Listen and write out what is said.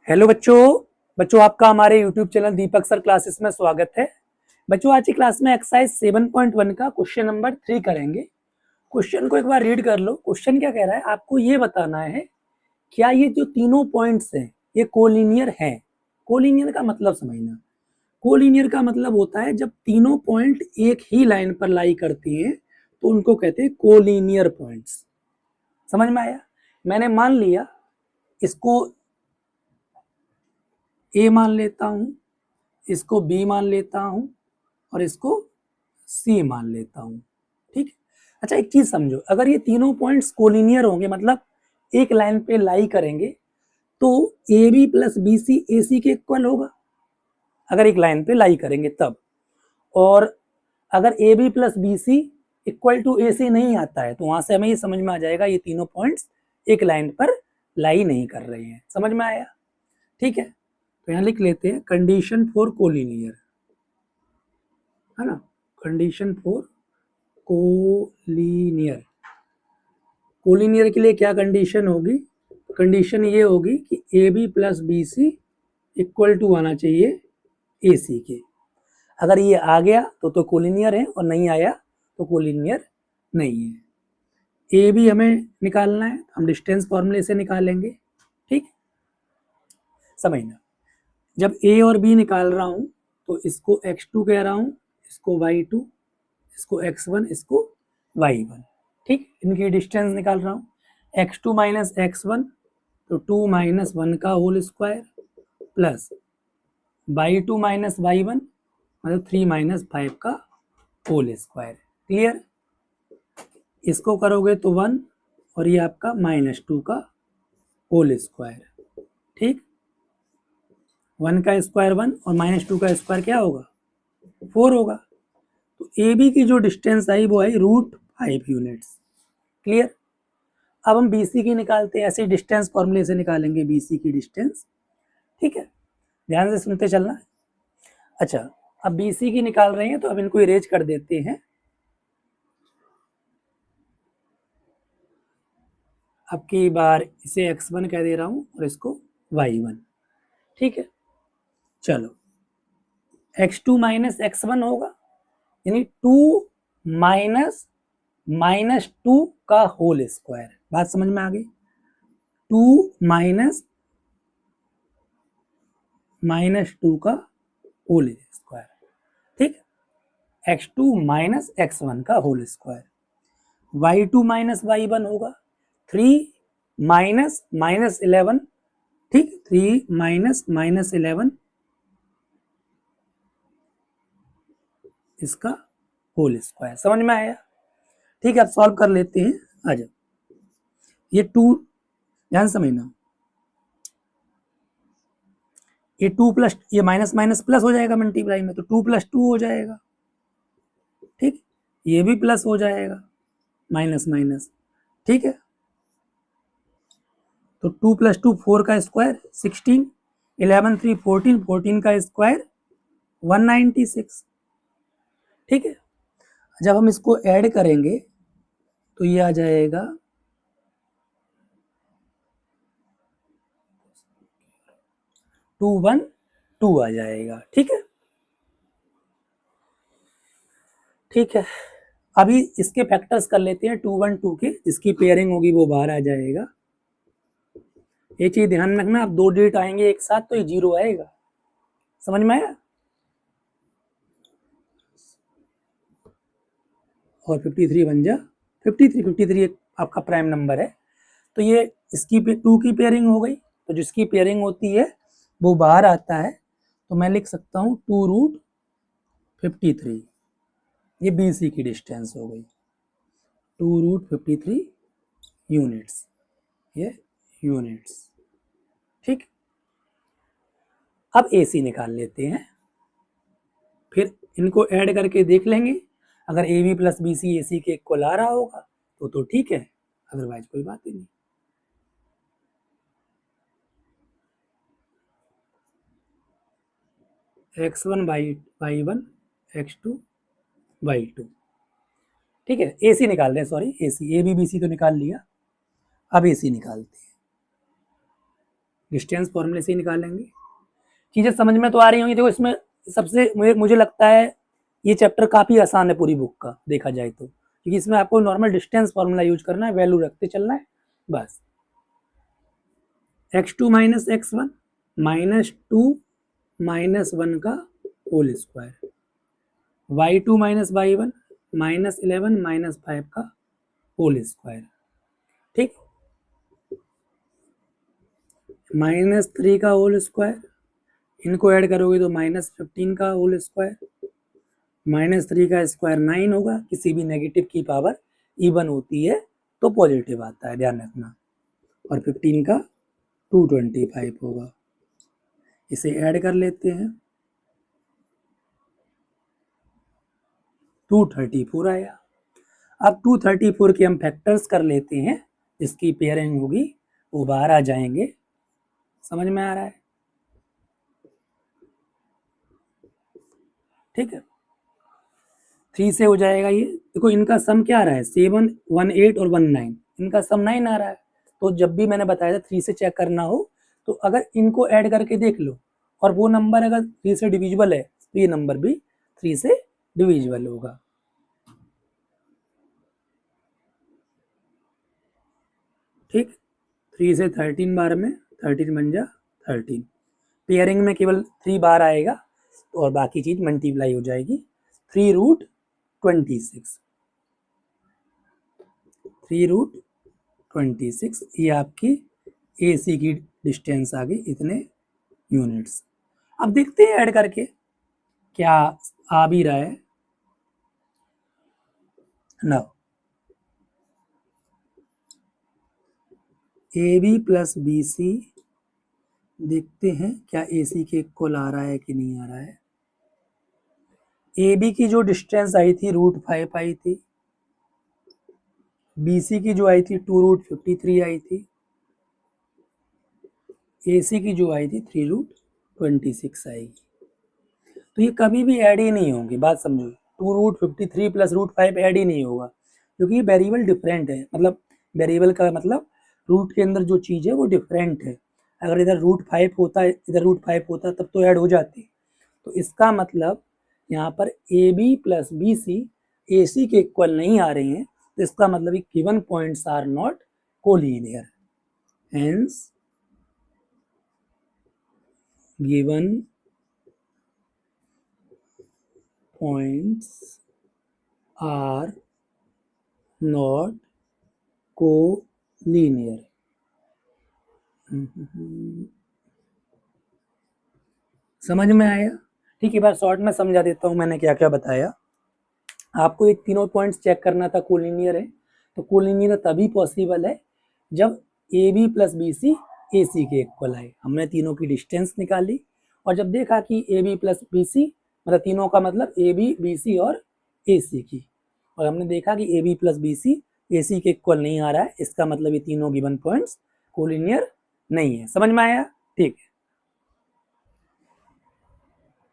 Hello बच्चों आपका हमारे यूट्यूब चैनल दीपक सर क्लासेस में स्वागत है। बच्चों आज की क्लास में एक्सरसाइज 7.1 का क्वेश्चन नंबर 3 करेंगे। क्वेश्चन को एक बार रीड कर लो। क्वेश्चन क्या कह रहा है, आपको ये बताना है क्या ये जो तीनों पॉइंट्स हैं ये कोलिनियर हैं। कोलिनियर का मतलब समझना, कोलिनियर का मतलब होता है जब तीनों पॉइंट एक ही लाइन पर लाई करती हैं तो उनको कहते हैं कोलिनियर पॉइंट्स। समझ में आया? मैंने मान लिया इसको ए मान लेता हूं, इसको बी मान लेता हूं और इसको सी मान लेता हूं। ठीक है। अच्छा एक चीज समझो, अगर ये तीनों पॉइंट्स कोलिनियर होंगे मतलब एक लाइन पे लाई करेंगे तो A B plus B C A C के इक्वल होगा अगर एक लाइन पे लाई करेंगे तब। और अगर A B plus B C equal to A C नहीं आता है तो वहां से हमें ये समझ में आ जाएगा ये तीनों पॉइंट्स एक लाइन पर लाई नहीं कर रहे हैं। समझ में आया? ठीक है, तो यहां लिख लेते हैं कंडीशन फॉर कोलिनियर, है ना। कंडीशन फॉर कोलिनियर, कोलिनियर के लिए क्या कंडीशन होगी? कंडीशन ये होगी कि A B plus B C equal to आना चाहिए ए सी के। अगर ये आ गया तो कोलिनियर है और नहीं आया तो कोलिनियर नहीं है। ए बी हमें निकालना है, हम डिस्टेंस फॉर्मूले से निकालेंगे। ठीक, समझना, जब ए और बी निकाल रहा हूं तो इसको x2 कह रहा हूं, इसको y2, इसको x1, इसको y1। ठीक, इनकी डिस्टेंस निकाल रहा हूं। x2 माइनस x1 तो 2 माइनस 1 का whole square plus y2 minus y1 मतलब 3 माइनस 5 का होल स्क्वायर। क्लियर? इसको करोगे तो 1 और ये आपका -2 का होल स्क्वायर। ठीक, 1 का स्क्वायर 1 और -2 का स्क्वायर क्या होगा? 4 होगा। तो ए बी की जो डिस्टेंस आई वो आई √5 यूनिट्स। क्लियर? अब हम बी सी की निकालते हैं, ऐसे डिस्टेंस फॉर्मूले से निकालेंगे बी सी की डिस्टेंस। ठीक है, ध्यान से सुनते चलना। अच्छा, अब बी सी की निकाल रहे हैं तो अब इनको इरेज कर देते हैं। अब की बार इसे x1 कह दे रहा हूं और इसको y1। ठीक है, चलो x2 माइनस x1 होगा यानी 2 माइनस -2 का होल स्क्वायर। बात समझ में आ गई? 2 माइनस -2 का होल स्क्वायर। ठीक, x2 माइनस x1 का whole square. y2 minus y1 होगा 3 माइनस -11। ठीक, 3 माइनस -11 इसका होल स्क्वायर। समझ में आया? ठीक है, अब सॉल्व कर लेते हैं। आ जाओ, ये 2 ध्यान समझना, ये 2 प्लस ये माइनस माइनस प्लस हो जाएगा मल्टीप्लाई में, तो 2 + 2 हो जाएगा। ठीक, ये भी प्लस हो जाएगा, माइनस माइनस। ठीक है, तो 2 + 2 4 का स्क्वायर 16, 11 3 14, 14 का स्क्वायर 196। ठीक है, जब हम इसको ऐड करेंगे तो ये आ जाएगा 212 आ जाएगा। ठीक है, ठीक है, अभी इसके फैक्टर्स कर लेते हैं 212 के, जिसकी पेयरिंग होगी वो बाहर आ जाएगा। ये चीज ध्यान रखना, अब 2 डिजिट आएंगे एक साथ तो ये 0 आएगा। समझ में आया? और 53 बन जा 53 आपका प्राइम नंबर है। तो ये इसकी 2 की पेयरिंग हो गई, तो जिसकी पेयरिंग होती है वो बाहर आता है। तो मैं लिख सकता हूँ 2√53, ये बी सी की डिस्टेंस हो गई 2√53 यूनिट्स, ये यूनिट्स। ठीक, अब ए सी निकाल लेते हैं, फिर इनको ऐड करके देख लेंगे। अगर A B plus B C A C के इक्वल आ रहा होगा तो ठीक है, अदरवाइज कोई बात ही नहीं। x1 y1 x2 y2। ठीक है, ए सी निकाल रहे हैं, sorry A C, A B B C तो निकाल लिया, अब ए सी निकालते हैं। डिस्टेंस फॉर्मूले से ही निकालेंगे। चीज़ें समझ में तो आ रही होंगी। देखो इसमें सबसे मुझे लगता है ये चैप्टर काफ़ी आसान है पूरी बुक का देखा जाए तो, क्योंकि इसमें आपको नॉर्मल डिस्टेंस फॉर्मूला यूज करना है, वैल्यू रखते चलना है बस। x2 माइनस x1 -2 -1 का whole square, y2 minus y1 -11 -5 का होल स्क्वायर, ठीक। -3 का होल स्क्वायर, इनको ऐड करोगे तो -15 का होल स्क्वायर, -3 का स्क्वायर 9 होगा। किसी भी नेगेटिव की पावर इवन होती है तो पॉजिटिव आता है, ध्यान रखना। और 15 का 225 होगा। इसे ऐड कर लेते हैं, 234 आया। अब 234 के हम फैक्टर्स कर लेते हैं, इसकी पेयरिंग होगी वो बाहर आ जाएंगे। समझ में आ रहा है? ठीक है, 3 से हो जाएगा ये। देखो इनका सम क्या आ रहा है, 7, 18 और 19, इनका सम 9 आ रहा है। तो जब भी मैंने बताया था 3 से चेक करना हो तो अगर इनको ऐड करके देख लो और वो नंबर अगर 3 से डिविजिबल है तो ये नंबर भी 3 से डिविजिबल होगा। ठीक, 3 से 13 बार में 13 बन जा 13, पेयरिंग में केवल 3 बार आएगा और बाकी चीज मल्टीप्लाई हो जाएगी। 3√26, 3√26 ये आपकी AC की डिस्टेंस आ गई, इतने यूनिट्स। अब देखते हैं ऐड करके क्या आ भी रहा है। नाउ AB प्लस BC देखते हैं क्या AC के इक्वल आ रहा है कि नहीं आ रहा है। AB की जो डिस्टेंस आई थी √5 आई थी, BC की जो आई थी 2√53 आई थी, AC की जो आई थी 3√26 आएगी। तो ये कभी भी ऐड ही नहीं होंगी, बात समझो। 2√53 प्लस √5 ऐड ही नहीं होगा क्योंकि ये वेरिएबल डिफरेंट है। मतलब वेरिएबल का मतलब रूट के अंदर जो चीज़ है वो डिफरेंट है। अगर इधर √5 होता, इधर √5 होता तब तो ऐड हो जाती। तो इसका मतलब यहाँ पर AB प्लस BC AC के इक्वल नहीं आ रही हैं, तो इसका मतलब given points are not collinear, hence given points are not collinear. समझ में आया? ठीक है, बार शॉर्ट में समझा देता हूँ मैंने क्या क्या बताया। आपको एक तीनों पॉइंट्स चेक करना था कोलिनियर है, तो कोलिनियर तभी पॉसिबल है जब AB प्लस BC AC के इक्वल आए। हमने तीनों की डिस्टेंस निकाली और जब देखा कि AB प्लस BC मतलब तीनों का मतलब AB BC और AC की, और हमने देखा कि AB प्लस BC AC के इक्वल नहीं आ रहा है, इसका मतलब ये तीनों गिवन पॉइंट्स कोलिनियर नहीं है। समझ में आया? ठीक है।